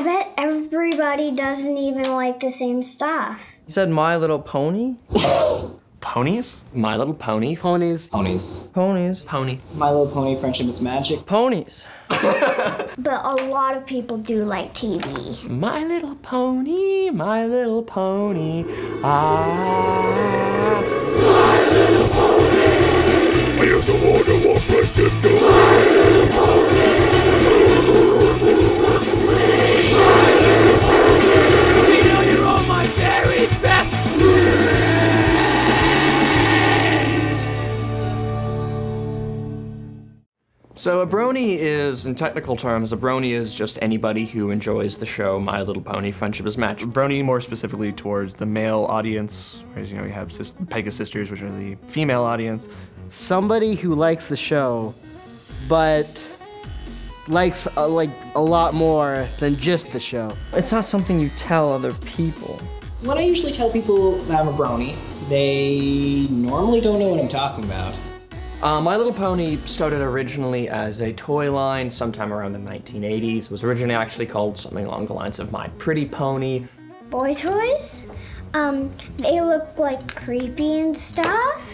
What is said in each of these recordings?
I bet everybody doesn't even like the same stuff. You said My Little Pony? Ponies? My Little Pony. Ponies. Ponies. Ponies. Pony. My Little Pony, Friendship is Magic. Ponies. But a lot of people do like TV. My Little Pony, My Little Pony. Ah. My Little Pony. I used to wonder what friendship do. My Little Pony. My Little Pony. You know you're all my very best. So a brony is, in technical terms, a brony is just anybody who enjoys the show My Little Pony, Friendship is Magic. Brony more specifically towards the male audience, whereas, you know, you have Pega Sisters, which are the female audience. Somebody who likes the show, but likes like a lot more than just the show. It's not something you tell other people. When I usually tell people that I'm a brony, they normally don't know what I'm talking about. My Little Pony started originally as a toy line sometime around the 1980s. It was originally actually called something along the lines of My Pretty Pony. Boy toys, they look like creepy and stuff.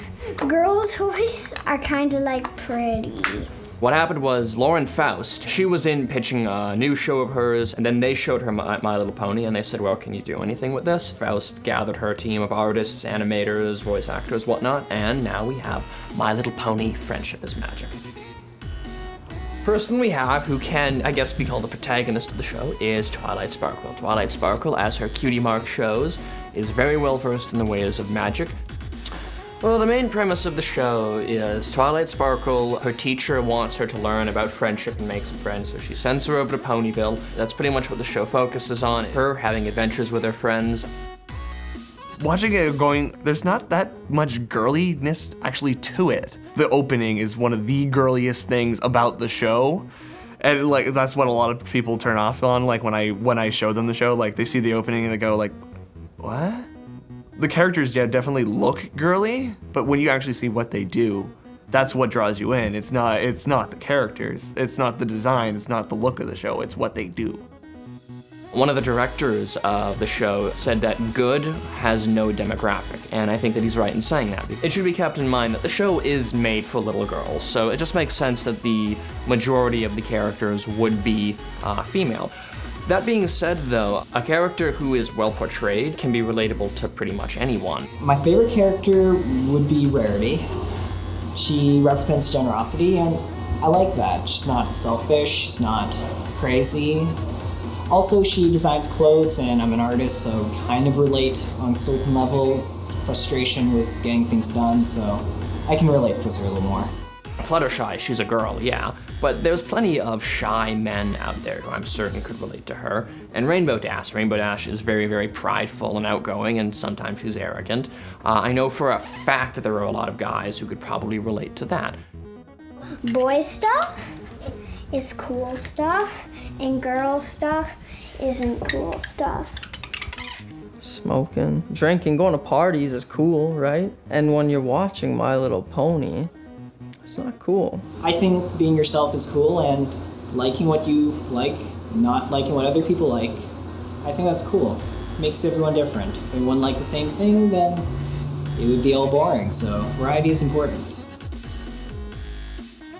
Girl toys are kind of like pretty. What happened was Lauren Faust, she was in pitching a new show of hers, and then they showed her My Little Pony, and they said, well, can you do anything with this? Faust gathered her team of artists, animators, voice actors, whatnot, and now we have My Little Pony, Friendship is Magic. Person we have who can, I guess, be called the protagonist of the show is Twilight Sparkle. Twilight Sparkle, as her Cutie Mark shows, is very well versed in the ways of magic. Well, the main premise of the show is Twilight Sparkle, her teacher wants her to learn about friendship and make some friends, so she sends her over to Ponyville. That's pretty much what the show focuses on, her having adventures with her friends. Watching it going, there's not that much girliness actually to it. The opening is one of the girliest things about the show. And like, that's what a lot of people turn off on, like when I show them the show, like they see the opening and they go like, what? The characters, yeah, definitely look girly, but when you actually see what they do, that's what draws you in. It's not the characters, it's not the design, it's not the look of the show, it's what they do. One of the directors of the show said that good has no demographic, and I think that he's right in saying that. It should be kept in mind that the show is made for little girls, so it just makes sense that the majority of the characters would be female. That being said, though, a character who is well portrayed can be relatable to pretty much anyone. My favorite character would be Rarity. She represents generosity, and I like that. She's not selfish, she's not crazy. Also, she designs clothes, and I'm an artist, so kind of relate on certain levels. Frustration with getting things done, so I can relate with her a little more. Fluttershy, she's a girl, yeah, but there's plenty of shy men out there who I'm certain could relate to her. And Rainbow Dash is very, very prideful and outgoing, and sometimes she's arrogant. I know for a fact that there are a lot of guys who could probably relate to that. Boy stuff is cool stuff, and girl stuff isn't cool stuff. Smoking, drinking, going to parties is cool, right? And when you're watching My Little Pony, it's not cool. I think being yourself is cool, and liking what you like, not liking what other people like, I think that's cool. Makes everyone different. If everyone liked the same thing, then it would be all boring, so variety is important.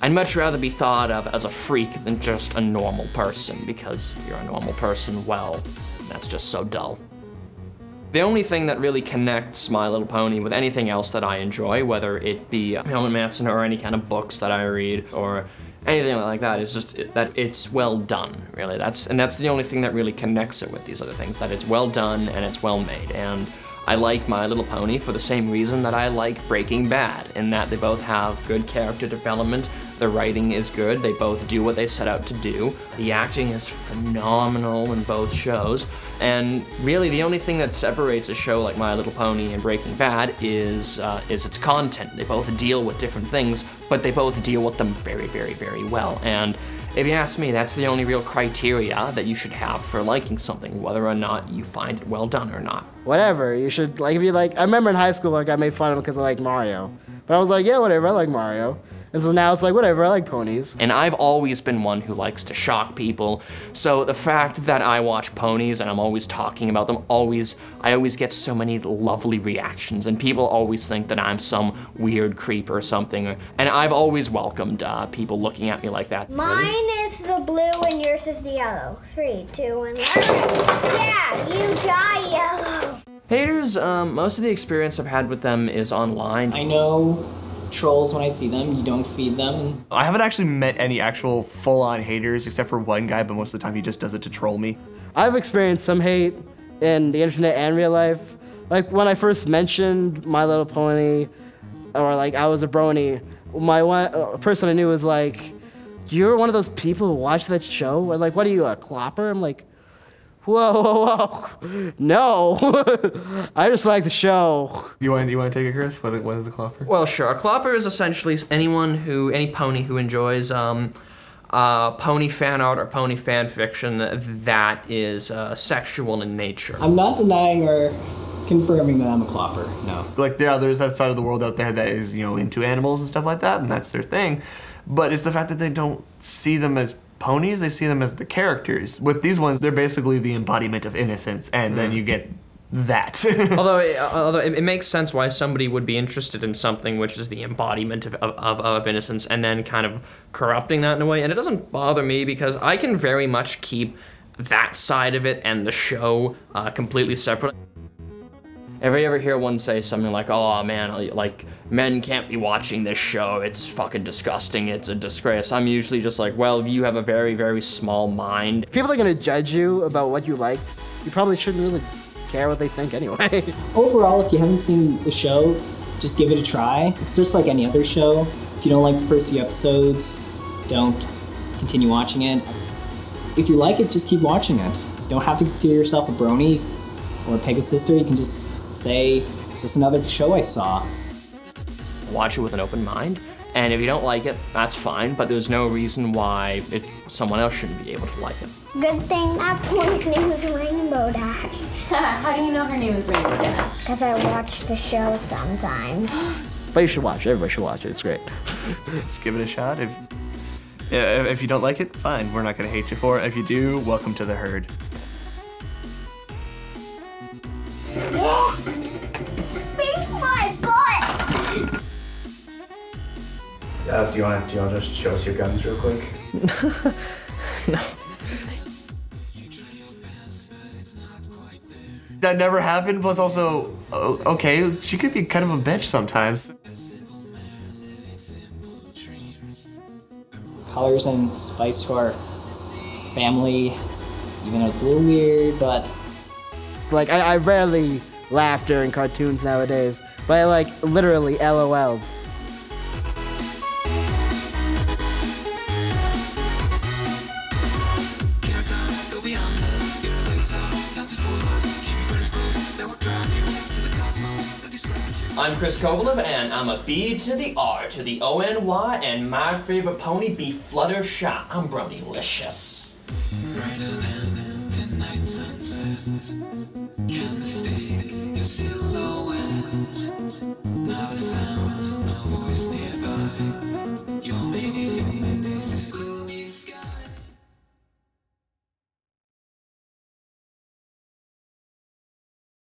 I'd much rather be thought of as a freak than just a normal person, because if you're a normal person, well, that's just so dull. The only thing that really connects My Little Pony with anything else that I enjoy, whether it be Marilyn Manson or any kind of books that I read or anything like that, is just that it's well done, really. That's the only thing that really connects it with these other things, that it's well done and it's well made. And I like My Little Pony for the same reason that I like Breaking Bad, in that they both have good character development, the writing is good, they both do what they set out to do, the acting is phenomenal in both shows, and really the only thing that separates a show like My Little Pony and Breaking Bad is its content. They both deal with different things, but they both deal with them very, very, very well. And if you ask me, that's the only real criteria that you should have for liking something, whether or not you find it well done or not. Whatever, you should, like, if you like, I remember in high school, like, I made fun of him because I like Mario. But I was like, yeah, whatever, I like Mario. And so now it's like, whatever, I like ponies. And I've always been one who likes to shock people. So the fact that I watch ponies and I'm always talking about them, I always get so many lovely reactions, and people always think that I'm some weird creep or something. And I've always welcomed people looking at me like that. Mine is the blue and yours is the yellow. 3, 2, 1. Yeah, you die yellow. Haters, most of the experience I've had with them is online. I know trolls when I see them. You don't feed them. I haven't actually met any actual full-on haters except for one guy, but most of the time he just does it to troll me. I've experienced some hate in the internet and real life. Like when I first mentioned My Little Pony, or like I was a brony, a person I knew was like, "You're one of those people who watch that show?" Or like, "What are you, a clopper?" I'm like, whoa, no. I just like the show. You want to take it, Chris? What is the clopper? Well, sure. A clopper is essentially any pony who enjoys pony fan art or pony fan fiction that is sexual in nature. I'm not denying or confirming that I'm a clopper, no. Like, yeah, there's that side of the world out there that is, into animals and stuff like that, and that's their thing. But it's the fact that they don't see them as ponies, they see them as the characters. With these ones, they're basically the embodiment of innocence, and then you get that. although it makes sense why somebody would be interested in something which is the embodiment of innocence, and then kind of corrupting that in a way. And it doesn't bother me because I can very much keep that side of it and the show completely separate. Ever you ever hear one say something like, "Oh man, like men can't be watching this show, it's fucking disgusting, it's a disgrace," I'm usually just like, well, you have a very, very small mind. If people are gonna judge you about what you like, you probably shouldn't really care what they think anyway. Overall, if you haven't seen the show, just give it a try. It's just like any other show. If you don't like the first few episodes, don't continue watching it. If you like it, just keep watching it. You don't have to consider yourself a brony or a Pegasister. You can just say, it's just another show I saw. Watch it with an open mind, and if you don't like it, that's fine, but there's no reason why someone else shouldn't be able to like it. Good thing that pony's name was Rainbow Dash. How do you know her name is Rainbow Dash? Because I watch the show sometimes. But you should watch it. Everybody should watch it. It's great. Just give it a shot. If you don't like it, fine. We're not going to hate you for it. If you do, welcome to the herd. Yeah! Beat my butt! Do you want to just show us your guns real quick? No. That never happened, plus also, okay, she could be kind of a bitch sometimes. Colors and spice to our family, even though it's a little weird, but... Like, I rarely laugh during cartoons nowadays, but I like literally LOL'd. I'm Chris Kovalev, and I'm a B to the R to the O-N-Y, and my favorite pony be Fluttershy. I'm Brony-licious. Brighter than tonight's sunset, can't mistake